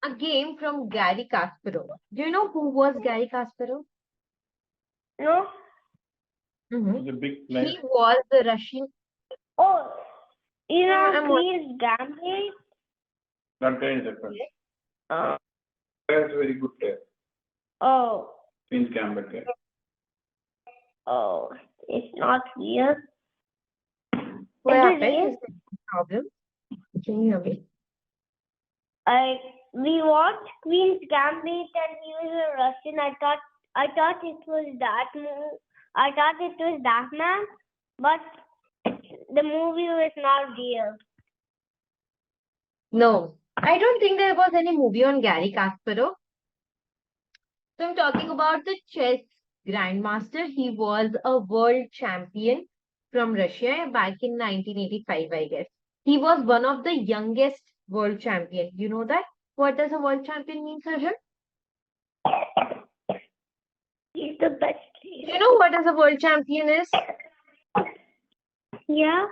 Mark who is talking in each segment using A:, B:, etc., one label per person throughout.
A: A game from Garry Kasparov. Do you know who was Garry Kasparov?
B: No?
A: Mm-hmm.
C: The big player.
A: He was the Russian.
B: Oh, you know,
A: I'm
B: Queen's Gambit?
C: That guy is a player.
B: Uh,
C: That is a very good player.
B: oh,
C: Queen's Gambit guy.
B: oh, it's not here.
A: What
B: It is
A: happened?
B: here.
A: Is there a problem? Can you hear me?
B: We watched Queen's Gambit and he was a Russian. I thought it was that I thought it was that man, but the movie was not real.
A: No, I don't think there was any movie on Garry Kasparov. So I'm talking about the chess grandmaster. He was a world champion from Russia back in 1985, I guess. He was one of the youngest world champion. You know that? What does a world champion mean, Sarjan?
B: He's the best
A: Do
B: player.
A: you know what does a world champion is?
B: Yeah.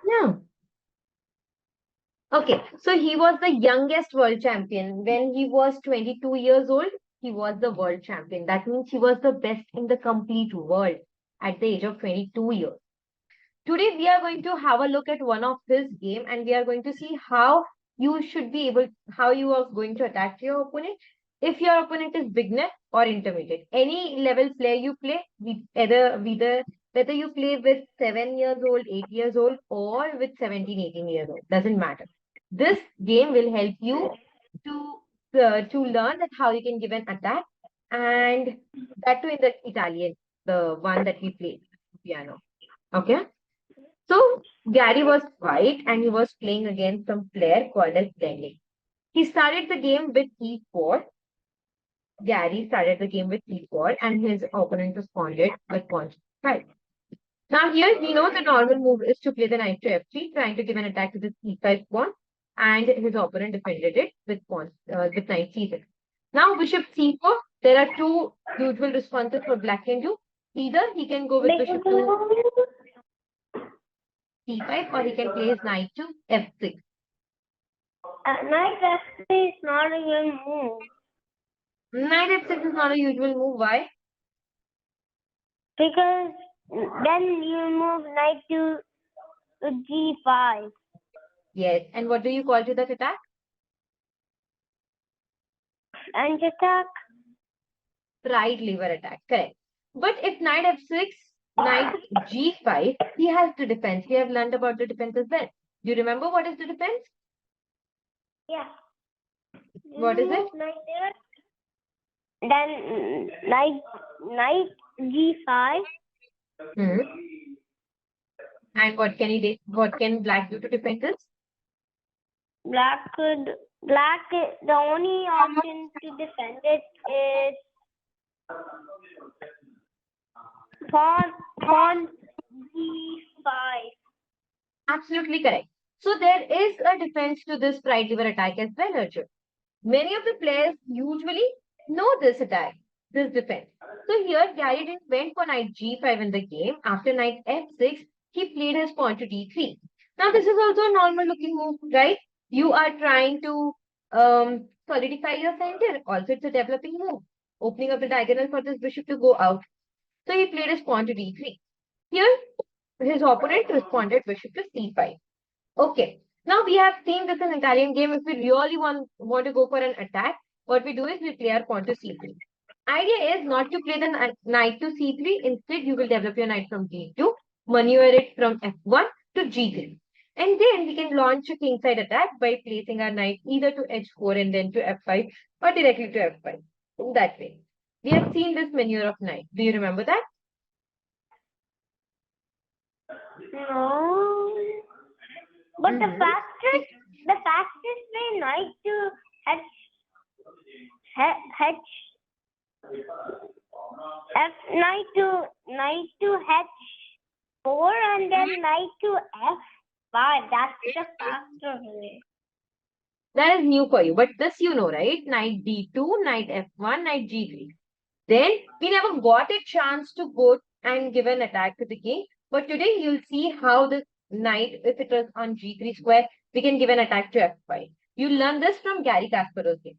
A: No. Okay, so he was the youngest world champion. When he was 22 years old, he was the world champion. That means he was the best in the complete world at the age of 22 years. Today, we are going to have a look at one of his game and we are going to see how you should be able, how you are going to attack your opponent. If your opponent is beginner or intermediate, any level player you play, whether you play with 7 years old, 8 years old, or with 17, 18 years old, doesn't matter. This game will help you to learn that how you can give an attack, and that too in the Italian, the one that we play piano. Okay. So Gary was white and he was playing against some player called as Denley. He started the game with e4. Gary started the game with e4 and his opponent responded with pawn 5. Now here we know the normal move is to play the knight to f3, trying to give an attack to the c5 pawn, and his opponent defended it with knight c6. Now bishop c4. There are two usual responses for black can do. Either he can go with bishop to c5 or he can play his knight to f6.
B: Knight f3 is not a good move
A: Knight f6 is not a usual move. Why?
B: because then you move knight to g5
A: Yes. And what do you call to that attack?
B: and attack.
A: Right lever attack. Correct. But if knight f6, knight g5, he has the defense. We have learned about the defense as well. Do you remember what is the defense?
B: Yeah.
A: What is it?
B: Move knight there. Then knight g5.
A: Hmm. And what can he do? What can black do to defend this?
B: The only option to defend it is pawn g5.
A: Absolutely correct. So there is a defense to this right lever attack as well, Arjun. Many of the players usually know this attack, this defense. So here Gary didn't went for knight g5 in the game. After knight f6, he played his pawn to d3. Now this is also a normal looking move, right? You are trying to solidify your center. Also, it's a developing move, opening up the diagonal for this bishop to go out. So he played his pawn to d3. Here, his opponent responded bishop to c5. Okay. Now we have seen this in Italian game. If we really want to go for an attack, what we do is we play our pawn to c3. Idea is not to play the knight to c3. Instead, you will develop your knight from g2, maneuver it from f1 to g3. And then we can launch a kingside attack by placing our knight either to h4 and then to f5 or directly to f5. In that way. We have seen this maneuver of knight. Do you remember that?
B: No. But the fastest way knight to knight to h4 and then knight to f5. That's the faster way.
A: That is new for you. But this you know, right? Knight d2, knight f1, knight g3. Then we never got a chance to go and give an attack to the king. But today you'll see how the knight, if it was on g3 square, we can give an attack to f5. You learn this from Garry Kasparov's game.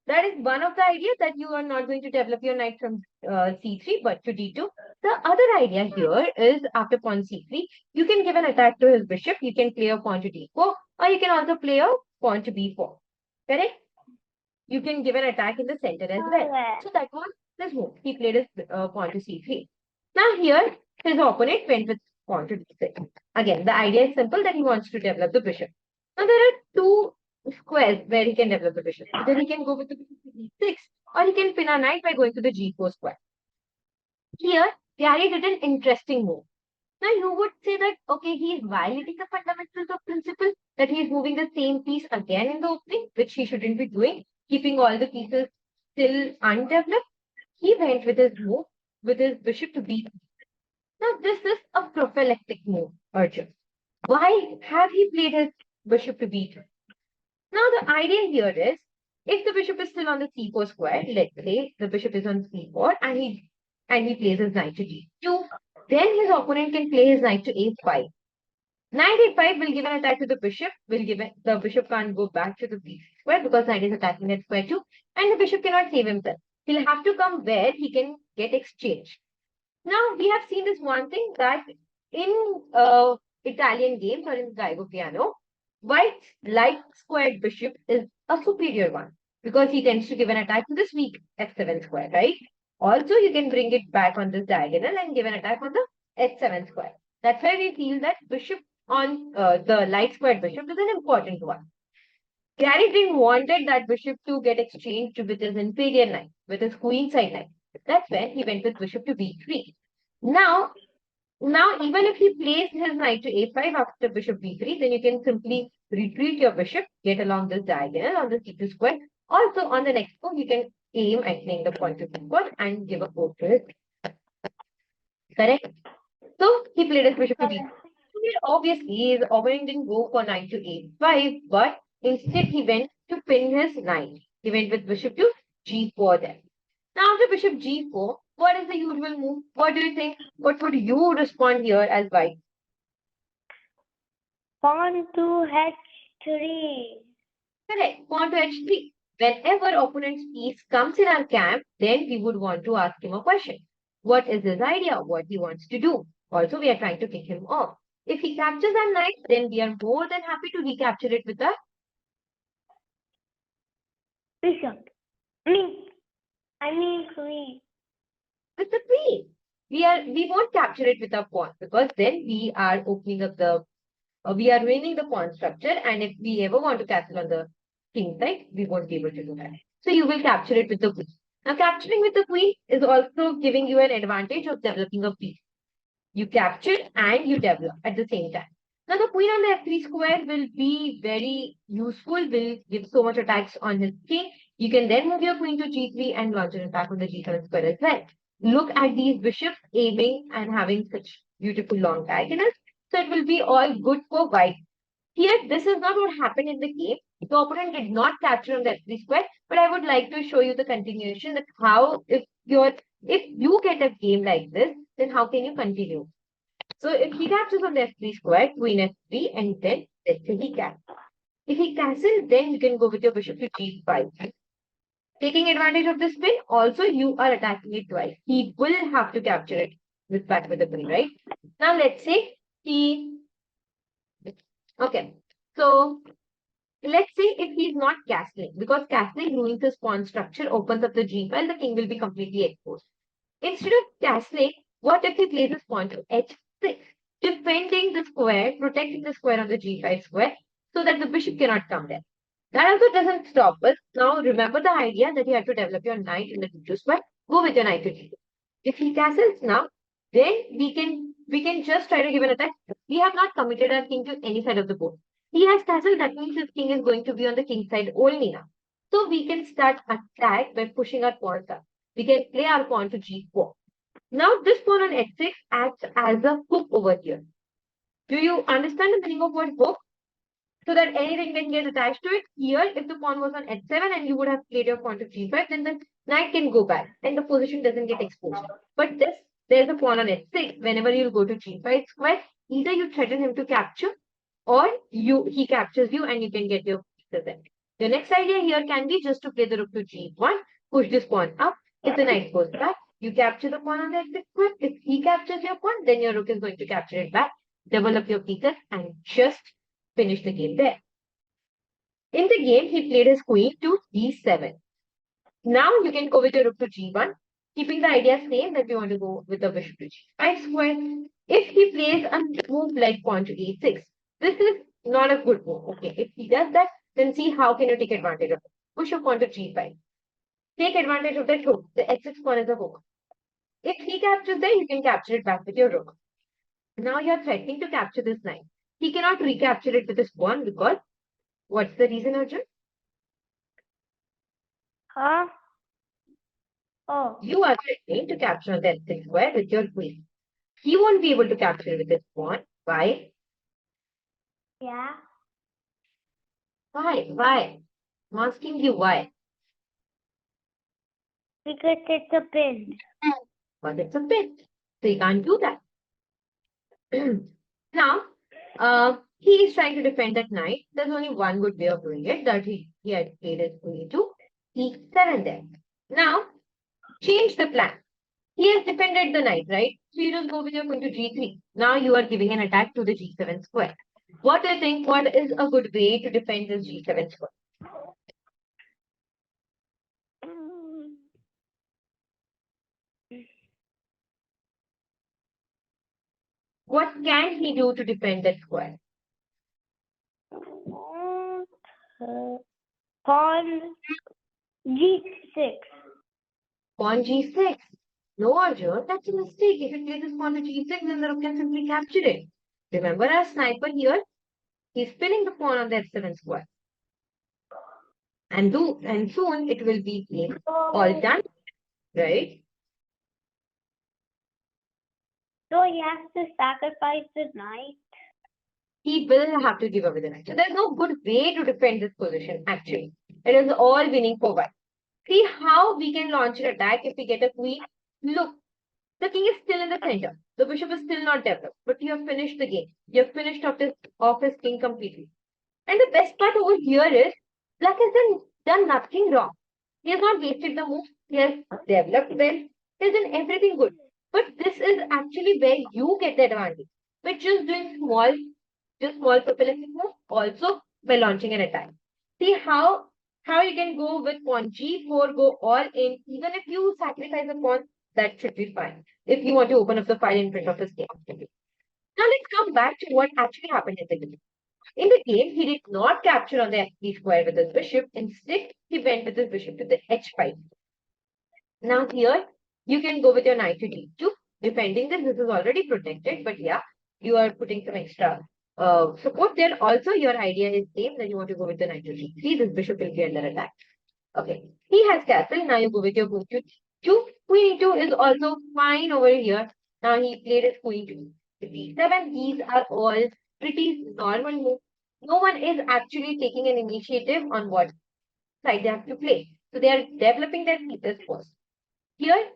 A: That is one of the ideas, that you are not going to develop your knight from c3 but to d2. The other idea here is after pawn c3, you can give an attack to his bishop. You can play a pawn to d4, or you can also play a pawn to b4. Correct? You can give an attack in the center as well.
B: Correct.
A: So that was this move. He played his pawn to c3. Now here, his opponent went with pawn to d6. Again, the idea is simple, that he wants to develop the bishop. Now there are two squares where he can develop the bishop. Either he can go with the bishop to e6, or he can pin a knight by going to the g4 square. Here, Gary did an interesting move. Now you would say that, okay, he is violating the fundamentals of principle, that he is moving the same piece again in the opening, which he shouldn't be doing, keeping all the pieces still undeveloped. He went with his move, with his bishop to b3. Now this is a prophylactic move, Arjun. Why have he played his bishop to b2? Now the idea here is, if the bishop is still on the c4 square, let's say the bishop is on c4 and he plays his knight to d2, then his opponent can play his knight to a5. Knight a5 will give an attack to the bishop, the bishop can't go back to the b square because knight is attacking that square too, and the bishop cannot save himself. He'll have to come where he can get exchanged. Now we have seen this one thing, that in Italian games or in Gaigo piano, White's light squared bishop is a superior one because he tends to give an attack to this weak f7 square, right? Also, you can bring it back on this diagonal and give an attack on the h7 square. That's why we feel that bishop on the light squared bishop is an important one. Gary didn't wanted that bishop to get exchanged with his inferior knight, with his queenside knight. That's when he went with bishop to b3. Now even if he plays his knight to a5 after bishop b3, then you can simply retreat your bishop, get along this diagonal on the c2 square. Also, on the next move, you can aim at playing the pawn to b4 and give a poke to his. Correct? So, he played his bishop to b3. Obviously, his opponent didn't go for knight to a5, but instead he went to pin his knight. He went with bishop to g4 there. Now, after bishop g4, what is the usual move? What do you think? What would you respond here as white?
B: Pawn to h3.
A: Correct. Pawn to h3. Whenever opponent's piece comes in our camp, then we would want to ask him a question. What is his idea? What he wants to do? Also, we are trying to kick him off. If he captures our knight, then we are more than happy to recapture it with a
B: Bishop. I mean queen.
A: with the queen. We won't capture it with a pawn, because then we are opening up the we are ruining the pawn structure, and if we ever want to castle on the king side, we won't be able to do that. So you will capture it with the queen. Now capturing with the queen is also giving you an advantage of developing a piece. You capture and you develop at the same time. Now the queen on the f3 square will be very useful, will give so much attacks on his king. You can then move your queen to g3 and launch an attack on the g7 square as well. Look at these bishops aiming and having such beautiful long diagonals. So it will be all good for white. Here, this is not what happened in the game. The opponent did not capture on the f3 square, but I would like to show you the continuation, that how if you get a game like this, then how can you continue? So if he captures on the f3 square, queen f3, and then let's say he castles. If he castles, then you can go with your bishop to g5. Taking advantage of this spin, also you are attacking it twice. He will have to capture it with back with the queen, right? Now let's say okay. So let's say if he's not castling, because castling ruins his pawn structure, opens up the g file, the king will be completely exposed. Instead of castling, what if he places pawn to h6, defending the square, protecting the square on the g5 square, so that the bishop cannot come there. That also doesn't stop us. Now remember the idea that you have to develop your knight in the d2 square. Go with your knight to d2. If he castles now, then we can just try to give an attack. We have not committed our king to any side of the board. He has castled, that means his king is going to be on the king side only now. So we can start attack by pushing our pawns up. We can play our pawn to g4. Now this pawn on h6 acts as a hook over here. Do you understand the meaning of what hook? So that anything can get attached to it. Here, if the pawn was on h7 and you would have played your pawn to g5, then the knight can go back and the position doesn't get exposed. But there's a pawn on h6. Whenever you go to g5 square, either you threaten him to capture, or he captures you and you can get your pieces there. Your next idea here can be just to play the rook to g1, push this pawn up. If the knight goes back, you capture the pawn on the f6 square. If he captures your pawn, then your rook is going to capture it back, double up your pieces, and just finish the game there. In the game, he played his queen to d7. Now you can go with your rook to g1, keeping the idea same that we want to go with the bishop to g5 square. If he plays a move like pawn to e6, this is not a good move. Okay, if he does that, then see how can you take advantage of it. Push your pawn to g5. Take advantage of that hook. The h6 pawn is a hook. If he captures there, you can capture it back with your rook. Now you are threatening to capture this knight. He cannot recapture it with his pawn because what's the reason, Arjun?
B: Huh? Oh,
A: You are threatening to capture that h6 square with your queen. He won't be able to capture it with his pawn. Why?
B: yeah.
A: Why? I'm asking you why.
B: Because it's a pin.
A: Because it's a bit. So you can't do that. Now, he is trying to defend that knight. There's only one good way of doing it, that he had played his queen to e7 there. Now, change the plan. He has defended the knight, right? So you just go with your queen to g3. Now you are giving an attack to the g7 square. What do you think? What is a good way to defend this g7 square? What can he do to defend that square?
B: Pawn g6.
A: Pawn g6. No, Arjun, that's a mistake. If you play this pawn to g6, then the rook can simply capture it. Remember our sniper here? He's pinning the pawn on the f7 square. And soon it will be all done, right?
B: So he has to sacrifice the knight.
A: He will have to give away the knight. So there's no good way to defend this position, actually. It is all winning for white. See how we can launch an attack if we get a queen. Look, the king is still in the center. The bishop is still not developed, but you have finished the game. You have finished off his king completely. And the best part over here is Black has done nothing wrong. He has not wasted the move. He has developed well. He has done everything good. But this is actually where you get the advantage. By just doing small propelling move, also by launching an attack. See how you can go with pawn g4, go all in. Even if you sacrifice a pawn, that should be fine. If you want to open up the file in front of his game. Now let's come back to what actually happened in the game. In the game, he did not capture on the f3 square with his bishop. Instead, he went with his bishop to the h5. Now here, you can go with your knight to d2. Defending this is already protected, but yeah, you are putting some extra support there. Also, your idea is same that you want to go with the knight to d3. This bishop will be under attack. Okay, he has castle. Now you go with your queen to d2. Queen e2 is also fine over here. Now he played his queen to d7. These are all pretty normal moves. No one is actually taking an initiative on what side they have to play. So they are developing their pieces first. Here,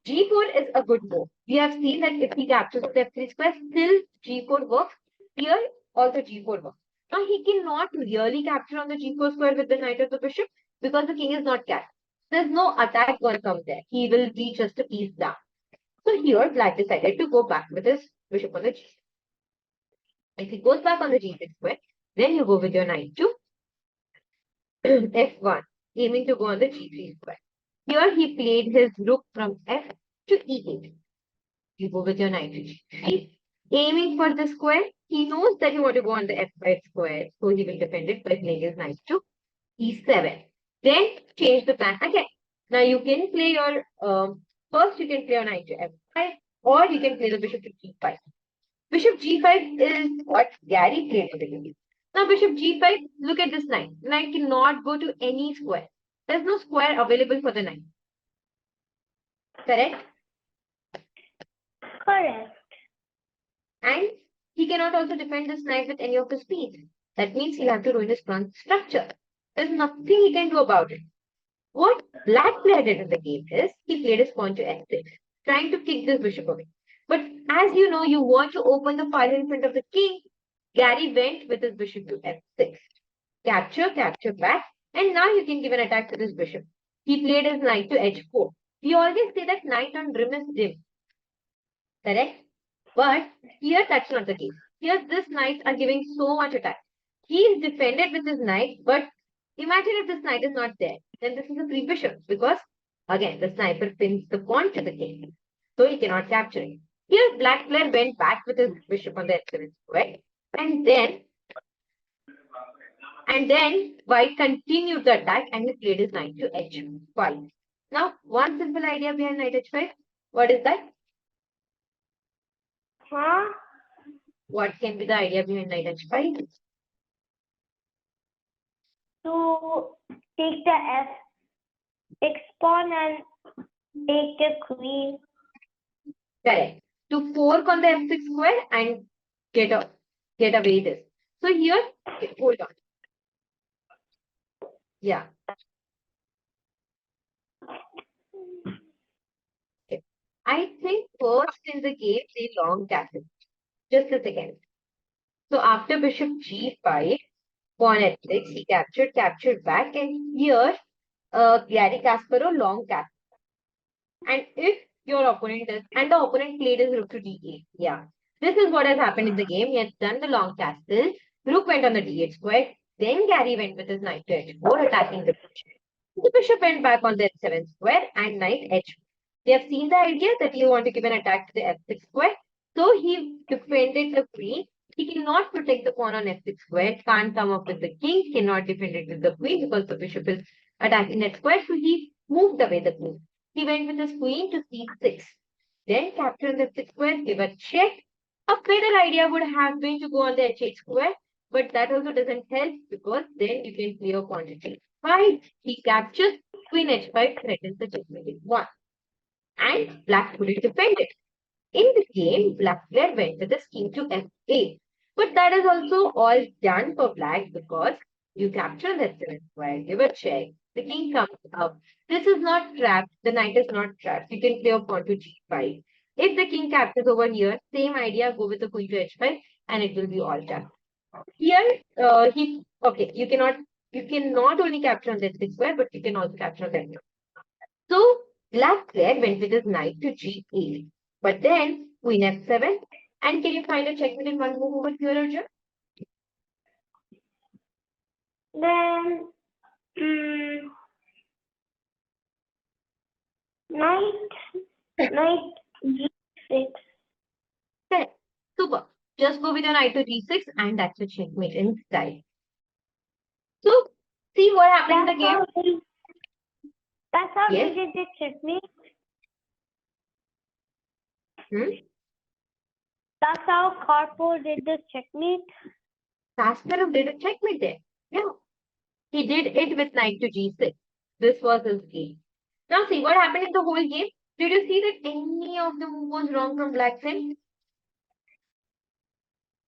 A: g4 is a good move. We have seen that if he captures the f3 square, still g4 works. Here, also g4 works. Now he cannot really capture on the g4 square with the knight or the bishop because the king is not capped. There's no attack going to come there. He will be just a piece down. So here, Black decided to go back with his bishop on the g. If he goes back on the g6 square, then you go with your knight to f1, aiming to go on the g3 square. Here he played his rook from f to e8. You go with your knight to g3, aiming for the square. He knows that you want to go on the f5 square, so he will defend it by playing his knight to e7. Then change the plan again. Now you can play your first you can play your knight to f5, or you can play the bishop to g5. Bishop g5 is what Garry played in the game. Now bishop g5, look at this knight. Knight cannot go to any square. There's no square available for the knight. Correct?
B: Correct.
A: And he cannot also defend this knight with any of his pieces. That means he'll have to ruin his pawn structure. There's nothing he can do about it. What Black player did in the game is he played his pawn to f6, trying to kick this bishop away. But as you know, you want to open the file in front of the king. Garry went with his bishop to f6. Capture back. And now you can give an attack to this bishop. He played his knight to h4. We always say that knight on rim is dim. Correct? But here that's not the case. Here this knights are giving so much attack. He is defended with his knight, but imagine if this knight is not there. Then this is a free bishop because again the sniper pins the pawn to the king. So he cannot capture it. Here black player went back with his bishop on the f7 square. And then white continued the attack and he played his knight to h5. Now, one simple idea behind knight h5. What is that?
B: Huh?
A: What can be the idea behind knight h5?
B: To take the f6 pawn and take the queen.
A: Correct. To fork on the f6 square and get away this. So here, hold on. Yeah. Okay. I think first in the game they long castle. Just a second. So after bishop g5, pawn f6, he captured back, and here Garry Kasparov long castle. And if your opponent does, and the opponent played his rook to d8. Yeah. This is what has happened in the game. He has done the long castle. Rook went on the d8 square. Then Garry went with his knight to h4, attacking the bishop. The bishop went back on the h7 square and knight h4. They have seen the idea that you want to give an attack to the f6 square. So he defended the queen. He cannot protect the pawn on f6 square. Can't come up with the king. Cannot defend it with the queen because the bishop is attacking that square. So he moved away the queen. He went with his queen to c6. Then capture on the f6 square, give a check. A better idea would have been to go on the h8 square, but that also doesn't help because then you can play a pawn to h5. He captures, queen h5 threatens the checkmate 1. And black couldn't defend it. In the game, black player went with his king to f8. But that is also all done for black because you capture the f7 square, give a check, the king comes up. This is not trapped, the knight is not trapped. You can play a pawn to g5. If the king captures over here, same idea, go with the queen to h5 and it will be all done. Here, you cannot only capture on the f6 square, but you can also capture on that. So black player went with his knight to g8. But then queen f7. And can you find a checkmate in one move over here, Arjun?
B: Then knight g6.
A: Correct. Super. Just go with your knight to g6 and that's a checkmate in style. So see what happened in the game.
B: That's how
A: Yes.
B: we did the checkmate. That's how Karpov did the checkmate.
A: Kasparov did a checkmate there. Yeah. He did it with knight to g6. This was his game. Now see what happened in the whole game. Did you see that any of the move was wrong from black side?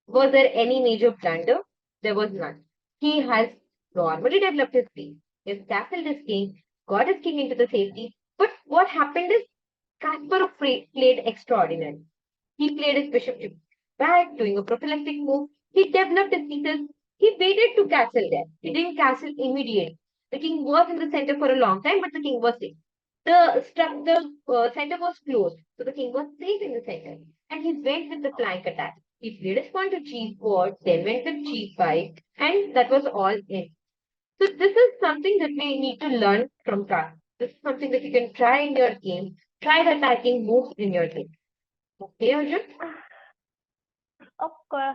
A: Was there any major blunder? There was none. He has normally developed his game. He has castled his king, got his king into the safety. But what happened is Kasparov played extraordinary. He played his bishop to back, doing a prophylactic move. He developed his pieces. He waited to castle there. He didn't castle immediately. The king was in the center for a long time, but the king was safe. The center was closed, so the king was safe in the center. And he went with the flank attack. He played his pawn to g4, then went with g5, and that was all in. So this is something that we need to learn from cards. This is something that you can try in your game. Try the attacking moves in your game. Okay, Arjun?
B: Okay.